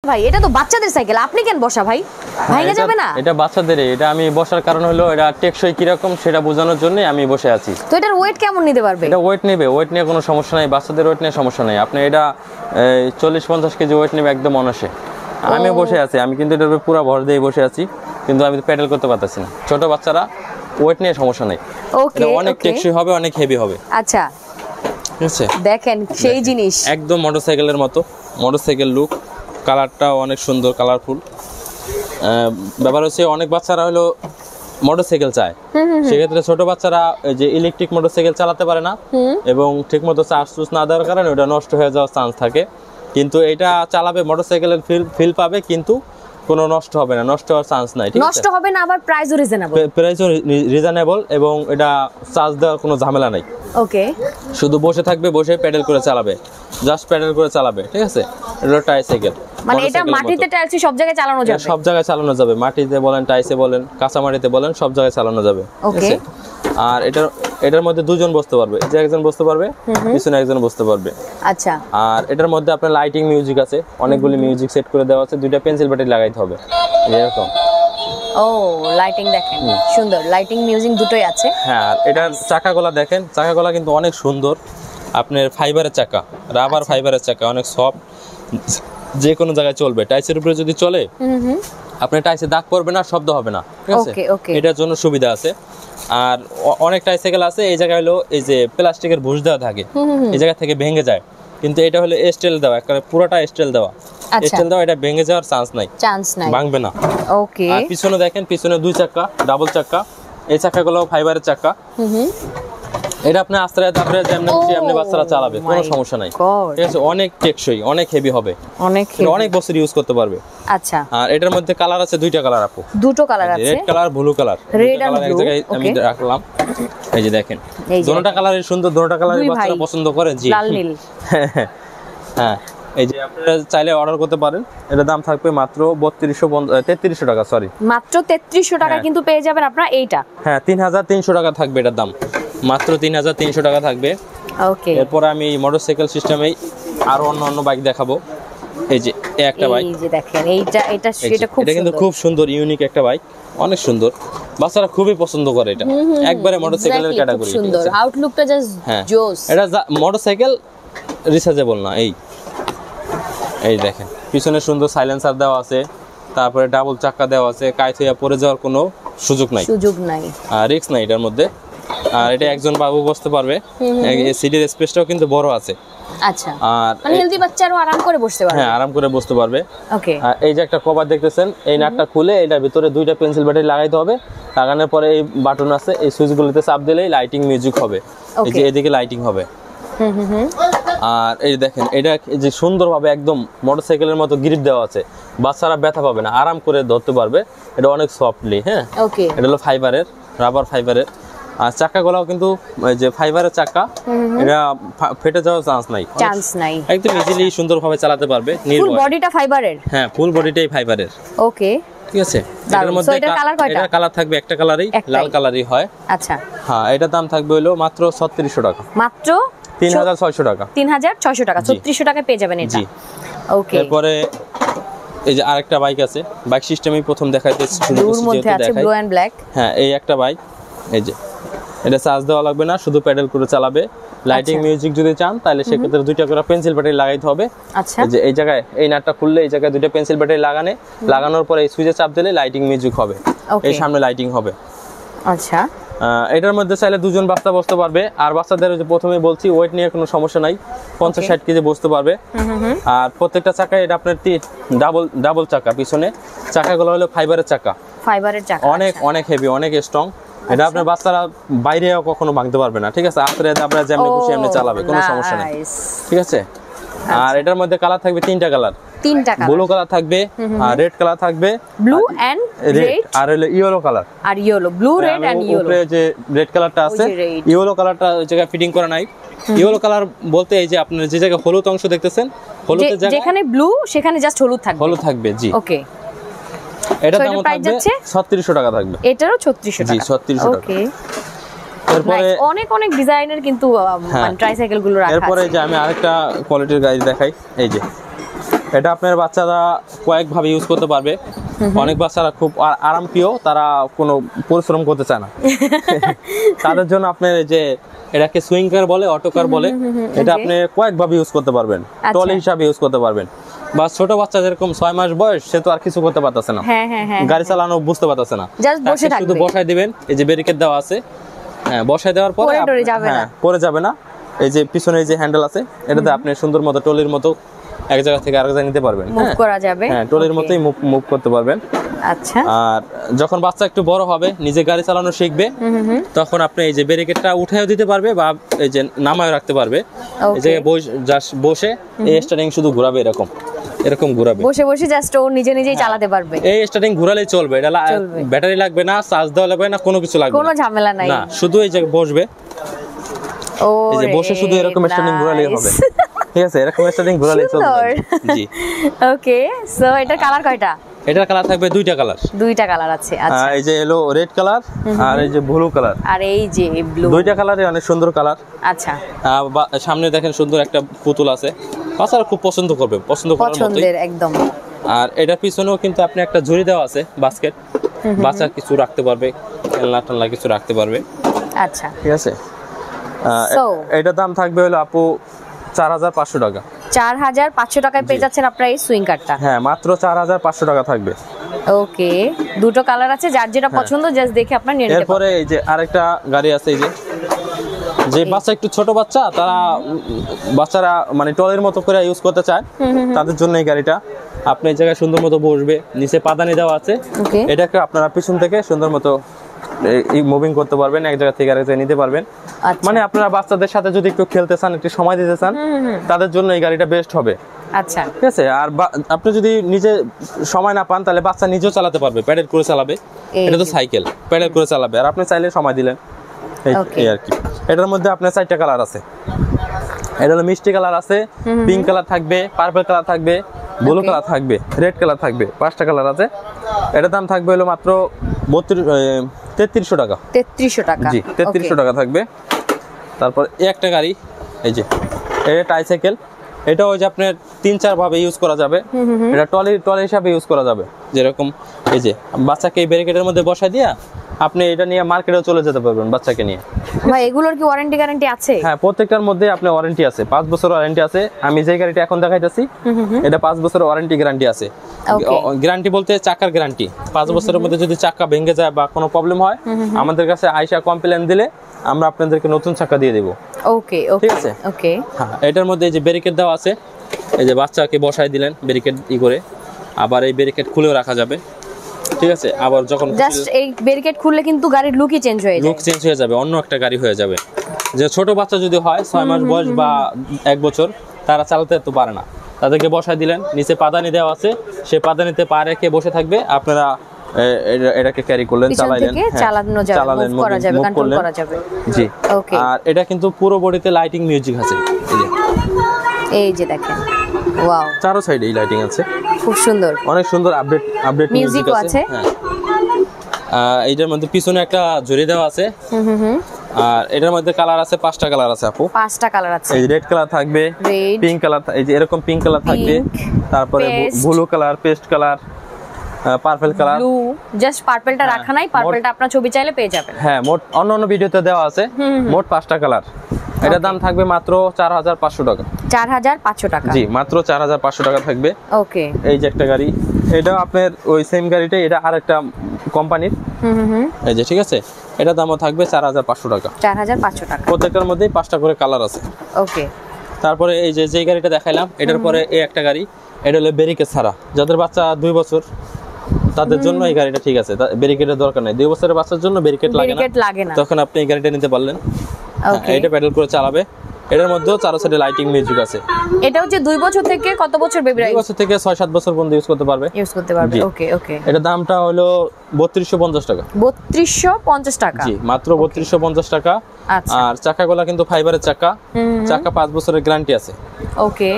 ভাই এটা তো বাচ্চাদের সাইকেল, আপনি কেন বসা ভাই? ভাইঙ্গা যাবে না? এটা বাচ্চাদের, এটা আমি বসার কারণ হলো এটা টেকসই কি রকম সেটা বোঝানোর জন্য আমি বসে আছি। তো এটার ওয়েট কেমন নিতে পারবে? এটা ওয়েট নেবে, ওয়েট নিয়ে কোনো সমস্যা নাই, বাচ্চাদের ওয়েট নিয়ে সমস্যা নাই। আপনি এটা 40-50 কেজি ওয়েট নেবে একদম অনাসে। আমিও বসে আছি, আমি কিন্তু এটার উপরে পুরো ভর দিয়ে বসে আছি, কিন্তু আমি প্যাডেল করতে পারতেছি না। ছোট বাচ্চারা ওয়েট নিয়ে সমস্যা নাই। ওকে, অনেক টেকসই হবে, অনেক হেভি হবে। আচ্ছা ঠিক আছে, দেখেন সেই জিনিস একদম মোটরসাইকেলের মতো, মোটরসাইকেল লুক। কালারটাও অনেক সুন্দর, কালারফুল। ব্যাপার হচ্ছে অনেক বাচ্চারা হলো মোটরসাইকেল চায়, সেক্ষেত্রে ছোট বাচ্চারা যে ইলেকট্রিক মোটরসাইকেল চালাতে পারে না এবং ঠিকমতো চার্জ চুজ না দেওয়ার কারণে ওটা নষ্ট হয়ে যাওয়ার চান্স থাকে। কিন্তু এটা চালাবে, মোটরসাইকেলের ফিল পাবে, কিন্তু কোনো নষ্ট হবে না, নষ্ট হওয়ার চান্স নাই। ঠিক আছে, নষ্ট হবে না, আবার প্রাইসও রিজনেবল। প্রাইসও রিজনেবল এবং এটা চার্জ দেওয়ার কোনো ঝামেলা নাই। ওকে, শুধু বসে থাকবে, বসে প্যাডেল করে চালাবে, জাস্ট প্যাডেল করে চালাবে। ঠিক আছে, এটা ট্রাইসাইকেল, মানে এটা মাটিতে টাইলসে সব জায়গায় চালানো যাবে? সব জায়গায় চালানো যাবে, মাটিতে বলেন, টাইসে বলেন, কাঁচা মাটিতে বলেন, সব জায়গায় চালানো যাবে। ঠিক আছে, আর এটার মধ্যে দুজন বসতে পারবে, এই যে একজন বসতে পারবে, পিছনে একজন বসতে পারবে। আচ্ছা, আর এটার মধ্যে আপনার লাইটিং মিউজিক আছে, অনেকগুলি মিউজিক সেট করে দেওয়া আছে, দুইটা পেন্সিল ব্যাটারি লাগাইতে হবে এরকম। ও লাইটিং দেখেন, সুন্দর লাইটিং মিউজিক দুটোই আছে। হ্যাঁ, আর এটার চাকাগুলো দেখেন, চাকাগুলো কিন্তু অনেক সুন্দর, আপনার ফাইবারের চাকা, রাবার ফাইবারের চাকা, অনেক সফট, যে কোনো জায়গায় চলবে। টাইসের উপরে যদি চলে আপনার টাইসে দাগ পড়বে না, শব্দ হবে না। ঠিক আছে, এটার জন্য সুবিধা আছে। আর অনেক ট্রাইসাইকেল আছে এই জায়গায় হলো এই যে প্লাস্টিকের ভুষ দেওয়া থাকে, এই জায়গা থেকে ভেঙে যায়, কিন্তু এটা হলো স্টিল দেওয়া, একেবারে পুরোটা স্টিল দেওয়া। স্টিল দেওয়া, এটা ভেঙে যাওয়ার চান্স নাই, ভাঙবে না। ওকে, আর পিছনে দেখেন, পিছনে দুই চাকা, ডাবল চাকা, এই চাকাগুলো ফাইবারের চাকা। এটা আপনি আস্তে আস্তে যেমন খুশি এমনি বাচ্চারা চালাবে, কোনো সমস্যা নাই। ঠিক আছে, অনেক টেকসই, অনেক হেভি হবে, অনেক বছর ইউজ করতে পারবে। আচ্ছা, আর এটার মধ্যে কালার আছে, দুইটা কালার আপু, দুটো কালার আছে, red colour, blue colour. Red আর ব্লু এক জায়গায় আমি রাখলাম, এই যে দেখেন, দুটোটা কালারই সুন্দর, দুটোটা কালারই বাচ্চারা পছন্দ করে। জি, লাল নীল। হ্যাঁ, এই যে আপনারা চাইলে অর্ডার করতে পারেন। এটার দাম থাকবে মাত্র 3300 টাকা, সরি মাত্র 3300 টাকা, কিন্তু পেয়ে যাবেন আপনারা এইটা। হ্যাঁ, 3300 টাকা থাকবে এটার দাম, মাত্র 3300 টাকা থাকবে। ওকে, এরপর আমি মোটরসাইকেল সিস্টেমে আরো অন্য বাইক দেখাবো। এই যে একটা বাইক, এই যে দেখেন, এটা সেটা খুব সুন্দর, এটা কিন্তু খুব সুন্দর, ইউনিক একটা বাইক, অনেক সুন্দর, বাচ্চারা খুবই পছন্দ করে এটা, একবারে মোটরসাইকেলের ক্যাটাগরি। সুন্দর আউটলুকটা, জাস্ট জোস। এটা মোটরসাইকেল রিচার্জেবল না। এই দেখেন, পিছনে সুন্দর সাইলেন্সার দেওয়া আছে, তারপরে ডাবল চাকা দেওয়া আছে, কাইত হইয়া পড়ে যাওয়ার কোনো সুযোগ নাই, আর রিস্ক নাই এটার মধ্যে। আর এটা একজন বাবু বসতে পারবে, সিটের স্পেসটাও কিন্তু বড় আছে। আচ্ছা, আর মানে হেলদি বাচ্চারাও আরাম করে বসতে পারবে। হ্যাঁ, আরাম করে বসতে পারবে। ওকে, আর এই যে একটা কভার দেখতেছেন, এই নাটটা খুলে এটার ভিতরে দুইটা পেন্সিল ব্যাটারি লাগাইতে হবে। লাগানোর পরে এই বাটন আছে, এই সুইচগুলোতে চাপ দিলেই লাইটিং মিউজিক হবে। এই যে এদিকে লাইটিং হবে। আর এই দেখেন, এটা যে সুন্দরভাবে একদম মোটরসাইকেলের মতো গ্রিপ দেওয়া আছে, বাচ্চারা ব্যথা পাবে না, আরাম করে ধরতে পারবে। এটা অনেক সফটলি। হ্যাঁ, এটা হলো ফাইবারের, রাবার ফাইবারের। আর চাকাগুলোও কিন্তু যে ফাইবারের চাকা, এটা ফেটে যাওয়ার চান্স নাই, একদম ইজিলি সুন্দরভাবে চালাতে পারবে। ফুল বডিটা ফাইবারের? হ্যাঁ, ফুল বডিটাই ফাইবারের। ওকে, ঠিক আছে, এটার মধ্যে এটা কালার থাকবে একটা কালারই, লাল কালারই হয়। আচ্ছা, হ্যাঁ, এটার দাম থাকবে হলো মাত্র 3600 টাকা, মাত্র 3600 টাকা, 3600 টাকা, 3600 টাকায় পেয়ে যাবেন এটা। ওকে, এরপরে এই যে আরেকটা বাইক আছে, বাইক সিস্টেমই প্রথম দেখাইতে শুরু করছি, যেহেতু দেখাই। Blue and black. হ্যাঁ, এই একটা বাইক, এই যে এটা চার্জ দেওয়া লাগবে না, শুধু প্যাডেল করে চালাবে। লাইটিং মিউজিক যদি চান তাহলে সেক্ষেত্রে দুইটা করে পেন্সিল ব্যাটারি লাগাইতে হবে। আচ্ছা, এই যে এই জায়গায় এই নাটটা খুললে এই জায়গায় দুইটা পেন্সিল ব্যাটারি লাগানোর পরে এই সুইচে চাপ দিলে লাইটিং মিউজিক হবে, এই সামনে লাইটিং হবে। আচ্ছা, এটার মধ্যে চাইলে দুজন বাচ্চা বসতে পারবে। আর বাচ্চাদের যে প্রথমে বলছি, ওয়েট নিয়ে কোনো সমস্যা নাই, 50-60 কেজি বসতে পারবে। আর প্রত্যেকটা চাকায় এটা আপনার ডাবল চাকা, পিছনে চাকাগুলো হলো ফাইবারের চাকা, অনেক হেভি, অনেক স্ট্রং। এটা আপনার বাচ্চারা বাইরে কখনো ভাঙতে পারবে না। ঠিক আছে, আপনারা যেমনি খুশি এমনি চালাবে, কোনো সমস্যা নেই। ঠিক আছে, আর এটার মধ্যে কালার থাকবে তিনটা কালার, ব্লু কালার থাকবে, আর রেড কালার থাকবে, ব্লু এন্ড রেড, আর হলো ইয়েলো কালার, আর yellow, blue red and yellow. উপরে যে রেড কালারটা আছে, ইয়েলো কালারটা ওই জায়গায় ফিটিং করা নাই। ইয়েলো কালার বলতে এই যে আপনার যে জায়গায় হলুদ অংশ দেখতেছেন, হলুদের জায়গায় যেখানে ব্লু সেখানে জাস্ট হলুদ থাকবে। জি, ওকে। এটা দাম থাকবে 3600 টাকা থাকবে। এটারও 3600 টাকা। জি, 3600 টাকা। ওকে, এরপরে অনেক ডিজাইনের কিন্তু ট্রাইসাইকেল গুলো রাখা আছে। এরপরে যে আমি আরেকটা কোয়ালিটির গাড়ি দেখাই, এই যে এটা আপনার বাচ্চারা কয়েকভাবে ইউজ করতে পারবে। অনেক বাচ্চারা খুব আরামপ্রিয়, তারা কোনো পরিশ্রম করতে চায় না। তাদের জন্য আপনার যে এটাকে সুইং কার বলে, অটো কার বলে, এটা আপনি কয়েকভাবে ইউজ করতে পারবেন। ট্রলি হিসাবে ইউজ করতে পারবেন, বা ছোট বাচ্চা যেরকম 6 মাস বয়স, সে তো আর কিছু করতে পারতেছে না, গাড়ি চালানো বুঝতে পারতেছে না, শুধু বসায় দিবেন। এই যে ব্যারিকেড দেওয়া আছে, হ্যাঁ বসায় দেওয়ার পরে হ্যাঁ পড়ে যাবে না। এই যে পিছনে যে হ্যান্ডেল আছে, এটাতে আপনি সুন্দর মতো ট্রলির মতো এক জায়গা থেকে আরেক জায়গায় নিতে পারবেন, মুভ করা যাবে। হ্যাঁ ট্রলির মতোই মুভ করতে পারবেন। আচ্ছা। আর যখন বাচ্চা একটু বড় হবে, নিজে গাড়ি চালানো শিখবে, তখন আপনি এই যে ব্যারিকেডটা উঠায়ও দিতে পারবে, বা এই যে নামায়ও রাখতে পারবে। এই জায়গায় বসে এই স্টারিং শুধু ঘোরাবে, এরকম ঘোরাবে, বসে বসে জাস্ট ও নিজে নিজেই চালাতে পারবে। এই স্টারিং ঘোরালেই চলবে। এটা ব্যাটারি লাগবে না, চার্জ দেওয়া লাগবে না, কোনো কিছু লাগবে না, কোনো ঝামেলা নাই। না, শুধু এই যে বসবে, এই যে বসে শুধু এরকম স্টারিং ঘোরালেই হবে। ঠিক আছে, এরকম স্টারিং ঘোরালেই চলবে। জি ওকে। সো এটা কালার কয়টা? এটার কালার থাকবে দুইটা কালার আছে। আচ্ছা, এই যে এলো রেড কালার আর এই যে ব্লু কালার। আর এই যে ব্লু, দুইটা কালারই অনেক সুন্দর কালার। আচ্ছা। সামনে দেখেন সুন্দর একটা পুতুল আছে, বাচ্চারা খুব পছন্দ করবে, পছন্দের একদম। আর এটার পিছনেও কিন্তু আপনি একটা ঝুড়ি দেওয়া আছে, বাস্কেট, বাচ্চা কিছু রাখতে পারবে, খেলনা টেলনা কিছু রাখতে পারবে। আচ্ছা, ঠিক আছে। এটার দাম থাকবে হলো আপু 4500 টাকা। 4500 টাকায় পেয়ে যাচ্ছেন আপনারা এই সুইং কারটা। হ্যাঁ, মাত্র 4500 টাকা থাকবে। ওকে, দুটো কালার আছে, যার যেটা পছন্দ জাস্ট দেখে আপনারা নিয়ে নিতে পারেন। এরপরে এই যে আরেকটা গাড়ি আছে, এই যে বাচ্চা একটু ছোট বাচ্চা, বাচ্চারা মানে টলের মতো করে ইউজ করতে চায়, তাদের জন্য এই গাড়িটা। আপনি এই জায়গায় সুন্দর মতো বসবে, নিচে পাদানি দেওয়া আছে, এটাকে আপনারা পিছন থেকে সুন্দর মতো মুভিং করতে পারবেন, এক জায়গা থেকে আরেক জায়গায় নিতে পারবেন। মানে আপনারা বাচ্চাদের সাথে যদি একটু খেলতে চান, একটু সময় দিতে চান, তাদের জন্য এই গাড়িটা বেস্ট হবে। আচ্ছা, ঠিক আছে। আর আপনি যদি নিজে সময় না পান, তাহলে বাচ্চা নিজেও চালাতে পারবে, প্যাডেল করে চালাবে। এটা তো সাইকেল, প্যাডেল করে চালাবে, আর আপনি চাইলে সময় দিলেন, এই আর কি। এটার মধ্যে আপনার 4টা কালার আছে। এটা হলো মিষ্টি কালার আছে, পিঙ্ক কালার থাকবে, পার্পল কালার থাকবে, ব্লু কালার থাকবে, রেড কালার থাকবে, 5টা কালার আছে। এটার দাম থাকবে হলো মাত্র 3300 টাকা। 3300 টাকা, জি 3300 টাকা থাকবে। তারপর এই একটা গাড়ি, এই যে এটা ট্রাইসাইকেল, এটা ওই যে আপনার 3-4 ভাবে ইউজ করা যাবে। এটা টলি হিসাবে ইউজ করা যাবে, যেরকম এই যে বাচ্চাকে এই ব্যারিকেডের মধ্যে বসায় দিয়া আপনি এটা নিয়ে মার্কেটেও চলে যেতে পারবেন বাচ্চাকে নিয়ে। ভাই এগুলোর কি ওয়ারেন্টি গ্যারান্টি আছে? হ্যাঁ, প্রত্যেকটার মধ্যে আপনার ওয়ারেন্টি আছে, 5 বছর ওয়ারেন্টি আছে। আমি যে গাড়িটা এখন দেখাইতেছি, এটা 5 বছর ওয়ারেন্টি গ্যারান্টি আছে। গ্যারান্টি বলতে চাকার গ্যারান্টি। 5 বছরের মধ্যে যদি চাকা ভেঙে যায় বা কোনো প্রবলেম হয়, আমাদের কাছে আইসা কমপ্লেইন দিলে আমরা আপনাদেরকে নতুন চাকা দিয়ে দেব। ওকে, ঠিক আছে। ওকে। হ্যাঁ, এটার মধ্যে এই যে ব্যারিকেড দেওয়া আছে, এই যে বাচ্চাকে বসায় দিলেন ব্যারিকেড করে, আবার এই ব্যারিকেড খুলেও রাখা যাবে। ঠিক আছে। আবার যখন জাস্ট এই ব্যারিকেড খুললে কিন্তু গাড়ির লুকই চেঞ্জ হয়ে যাবে, অন্য একটা গাড়ি হয়ে যাবে। যে ছোট বাচ্চা যদি হয় 6 মাস বয়স বা 1 বছর, তারা চালাতে তো পারে না, তাদেরকে বসায় দিলেন, নিচে পাদানি দেওয়া আছে, সেই পাদানিতে পা রেখে বসে থাকবে, আপনারা এটাকে ক্যারি করলেন, চালালেন, মুভ করা যাবে। জি। ওকে। আর এটা কিন্তু পুরো বডিতে লাইটিং মিউজিক আছে, এই যে দেখেন, ওয়াও, চারো সাইডে এই লাইটিং আছে, খুব সুন্দর, অনেক সুন্দর আপডেট মিউজিক আছে। হ্যাঁ, এইটার মধ্যে পিছনে একটা ঝুড়ি দেওয়া আছে। আর এটার মধ্যে কালার আছে, 5টা কালার আছে আপু। 5টা কালার আছে। এই রেড কালার থাকবে, পিঙ্ক কালার, এই যে এরকম পিঙ্ক কালার থাকবে, তারপরে blue colour, paste colour, purple colour. Blue, just পার্পলটা রাখা নাই, পার্পলটা আপনার ছবি চাইলে পেয়ে যাবেন। হ্যাঁ, মোট অন্য ভিডিওতে দেওয়া আছে, মোট 5টা কালার। এটার দাম থাকবে মাত্র 4500 টাকা। 4500 টাকা। জি, মাত্র 4500 টাকা থাকবে। ওকে। এই যে একটা গাড়ি, এটা আপনার ওই সেম গাড়িটাই, এটা আরেকটা কোম্পানির। এই যে, ঠিক আছে। এটা দামও থাকবে 4500 টাকা। 4500 টাকা। প্রত্যেকটার মধ্যেই 5টা করে কালার আছে। ওকে। তারপরে এই যে গাড়িটা দেখাইলাম, এটার পরে এই একটা গাড়ি, এটা হলো ব্যারিকেড ছাড়া, যাদের বাচ্চা 2 বছর, তাদের জন্য এই গাড়িটা ঠিক আছে, ব্যারিকেডের দরকার নেই। 2 বছরের বাচ্চার জন্য ব্যারিকেড লাগে না, তখন আপনি এই গাড়িটা নিতে পারলেন। এটা প্যাডেল করে চালাবে। এটার মধ্যেও চারো সাইডে লাইটিং মিউজিক আছে। এটা হচ্ছে 2 বছর থেকে কত বছর বেবিরা? 2 বছর থেকে 6-7 বছর পর্যন্ত ইউজ করতে পারবে। ওকে, ওকে। এটার দামটা হলো 3250 টাকা। 3250 টাকা। জি, মাত্র 3250 টাকা। আর চাকাগুলো কিন্তু ফাইবারের চাকা, 5 বছরের গ্যারান্টি আছে। ওকে।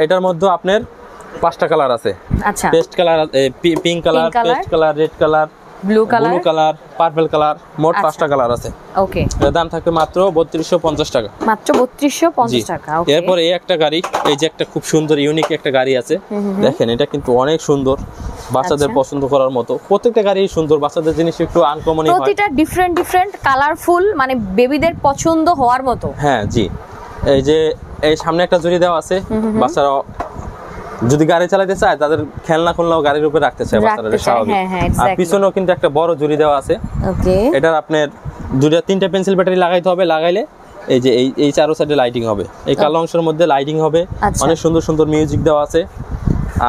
এটার মধ্যে আপনার 5টা কালার আছে। আচ্ছা। Paste colour, pink colour, paste colour, red colour, blue colour, blue colour, purple colour, মোট 5টা কালার আছে। ওকে, এর দাম থাকবে মাত্র 3250 টাকা। মাত্র 3250 টাকা। ওকে, এরপর এই একটা গাড়ি, এই যে একটা খুব সুন্দর ইউনিক একটা গাড়ি আছে, দেখেন এটা কিন্তু অনেক সুন্দর, বাচ্চাদের পছন্দ করার মতো। প্রত্যেকটা গাড়ি সুন্দর, বাচ্চাদের জিনিস একটু আনকমনই হয়, প্রতিটা ডিফারেন্ট ডিফারেন্ট কালারফুল, মানে বেবিদের পছন্দ হওয়ার মতো। হ্যাঁ জি। এই যে এই সামনে একটা জুড়ি দেওয়া আছে, বাচ্চারা যদি গাড়ি চালাতে চায় তাদের খেলনা খুলনাও গাড়ির উপরে রাখতে চায় বাচ্চারা, স্বাভাবিক। আর পিছনেও কিন্তু একটা বড় জুড়ি দেওয়া আছে। ওকে, এটার আপনার 2-3টা পেন্সিল ব্যাটারি লাগাইতে হবে, লাগাইলে এই যে এই চারো সাইডে লাইটিং হবে, এই কালো অংশের মধ্যে লাইটিং হবে, অনেক সুন্দর সুন্দর মিউজিক দেওয়া আছে।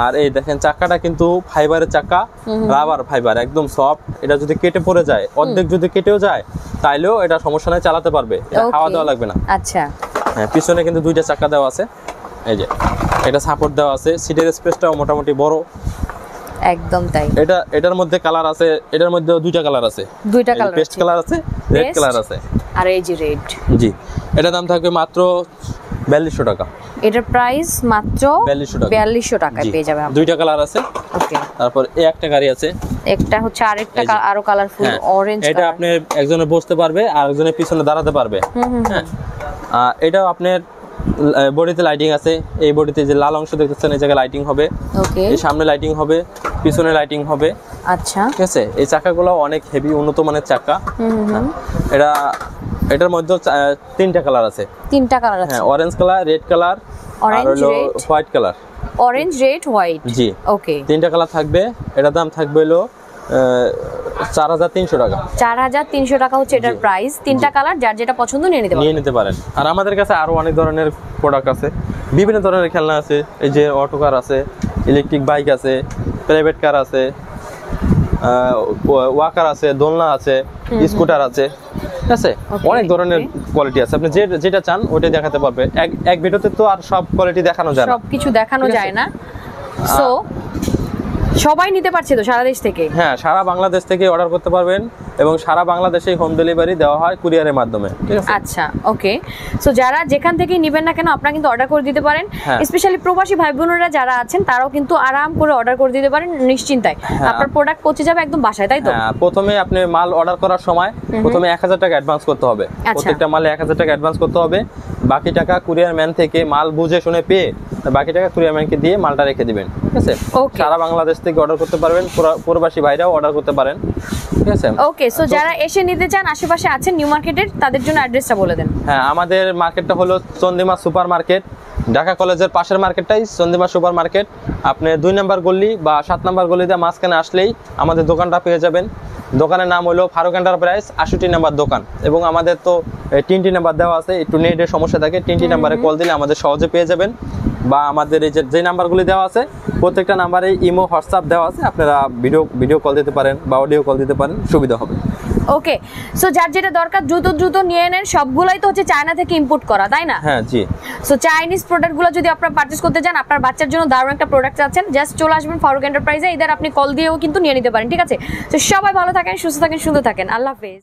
আর এই দেখেন চাকাটা কিন্তু ফাইবারের চাকা, রাবার ফাইবার, একদম সফট। এটা যদি কেটে পড়ে যায়, অর্ধেক যদি কেটেও যায় তাইলেও এটা সমস্যা নাই, চালাতে পারবে, এটা হাওয়া দেওয়া লাগবে না। আচ্ছা, হ্যাঁ, পিছনে কিন্তু 2টা চাকা দেওয়া আছে, এই যে এটা সাপোর্ট দেওয়া আছে, সিটের স্পেসটাও মোটামুটি বড়, একদম তাই। এটার মধ্যে কালার আছে, এটার মধ্যে 2টা কালার আছে, 2টা কালার, পেস্ট কালার আছে, রেড কালার আছে, আর এই যে রেড। জি, এটা দাম থাকবে মাত্র 4200 টাকা। এটার প্রাইস মাত্র 4200 টাকায় পেয়ে যাবে। 2টা কালার আছে। ওকে, তারপর এই একটা গাড়ি আছে, একটা হচ্ছে আরেকটা আরো কালারফুল অরেঞ্জ কালার। এটা আপনি একজনে বসতে পারবে আর একজনের পিছনে দাঁড়াতে পারবে। হ্যাঁ, এটাও আপনার বডিতে লাইটিং আছে, এই বডিতে যে লাল অংশ দেখতেছেন এই জায়গায় লাইটিং হবে। ওকে, এই সামনে লাইটিং হবে, পিছনে লাইটিং হবে। আচ্ছা, ঠিক আছে। এই চাকাগুলো অনেক হেভি, উন্নত মানের চাকা। এটার মধ্যে 3টা কালার আছে। 3টা কালার আছে, হ্যাঁ, অরেঞ্জ কালার, রেড কালার, আর হলো white colour. Orange, red, white. জি, ওকে, 3টা কালার থাকবে। এটার দাম থাকবে হলো 4300 টাকা। 4300 টাকা হচ্ছে এটার প্রাইস। 3টা কালার, যার যেটা পছন্দ নিয়ে নিতে পারেন। আর আমাদের কাছে আরো অনেক ধরনের প্রোডাক্ট আছে, বিভিন্ন ধরনের খেলনা আছে, এই যে অটো কার আছে, ইলেকট্রিক বাইক আছে, প্রাইভেট কার আছে, ওয়াকার আছে, দোলনা আছে, স্কুটার আছে। ঠিক আছে, অনেক ধরনের কোয়ালিটি আছে, আপনি যেটা চান ওইটাই দেখাতে পারবে। এক ভিডিওতে তো আর সব কোয়ালিটি দেখানো যায় না, সবকিছু দেখানো যায় না। সো সবাই নিতে পারছে তো সারা দেশ থেকে? হ্যাঁ, সারা বাংলাদেশ থেকে অর্ডার করতে পারবেন এবং সারা বাংলাদেশে হোম ডেলিভারি দেওয়া হয় কুরিয়ারের মাধ্যমে। ঠিক আছে, আচ্ছা, ওকে। সো যারা যেখান থেকে নেবেন না কেন আপনারা কিন্তু অর্ডার করে দিতে পারেন। স্পেশালি প্রবাসী ভাই বোনেরা যারা আছেন তারাও কিন্তু আরাম করে অর্ডার করে দিতে পারেন নিশ্চিন্তায়। আপনার প্রোডাক্ট পৌঁছে যাবে একদম বাসায়, তাই তো? হ্যাঁ, প্রথমে আপনি মাল অর্ডার করার সময় প্রথমে 1000 টাকা অ্যাডভান্স করতে হবে। প্রত্যেকটা মালে 1000 টাকা অ্যাডভান্স করতে হবে, বাকি টাকা কুরিয়ার ম্যান থেকে মাল বুঝে শুনে পেয়ে বাকি টাকা কুরিয়ার ম্যানকে দিয়ে মালটা রেখে দিবেন। ঠিক আছে, সারা বাংলাদেশ থেকে অর্ডার করতে পারবেন, প্রবাসী ভাইরাও অর্ডার করতে পারেন। ঠিক আছে, ওকে। সো যারা এসে নিতে চান, আশেপাশে আছেন নিউ মার্কেটের, তাদের জন্য অ্যাড্রেসটা বলে দেন। হ্যাঁ, আমাদের মার্কেটটা হলো চন্দিমা সুপার মার্কেট, ঢাকা কলেজের পাশের মার্কেটটাই চন্দিমা সুপার মার্কেট। আপনি 2 নম্বর গলি বা 7 নম্বর গলিতে মাঝখানে আসলেই আমাদের দোকানটা পেয়ে যাবেন। দোকানের নাম হলো ফারুক এন্টারপ্রাইজ, 68 নম্বর দোকান। এবং আমাদের তো 3টি নাম্বার দেওয়া আছে, একটু নেটের সমস্যা থাকে, 3টি নাম্বারে কল দিলে আমাদের সহজে পেয়ে যাবেন। বা আমাদের এই যে নাম্বারগুলি দেওয়া আছে প্রত্যেকটা নাম্বারে ইমো, হোয়াটসঅ্যাপ দেওয়া আছে, আপনারা ভিডিও কল দিতে পারেন বা অডিও কল দিতে পারেন, সুবিধা হবে। ওকে, সো যার যেটা দরকার দ্রুত নিয়ে নেন। সবগুলাই তো হচ্ছে চায়না থেকে ইম্পোর্ট করা, তাই না? হ্যাঁ, জি। সো চাইনিজ প্রোডাক্টগুলো যদি আপনারা পারচেজ করতে চান, আপনার বাচ্চার জন্য দারুণ একটা প্রোডাক্ট চাচ্ছেন, জাস্ট চলে আসবেন ফারুক এন্টারপ্রাইজে। এদের আপনি কল দিয়েও কিন্তু নিয়ে নিতে পারেন। ঠিক আছে, তো সবাই ভালো থাকেন, সুস্থ থাকেন, সুন্দর থাকেন। আল্লাহ হাফেজ।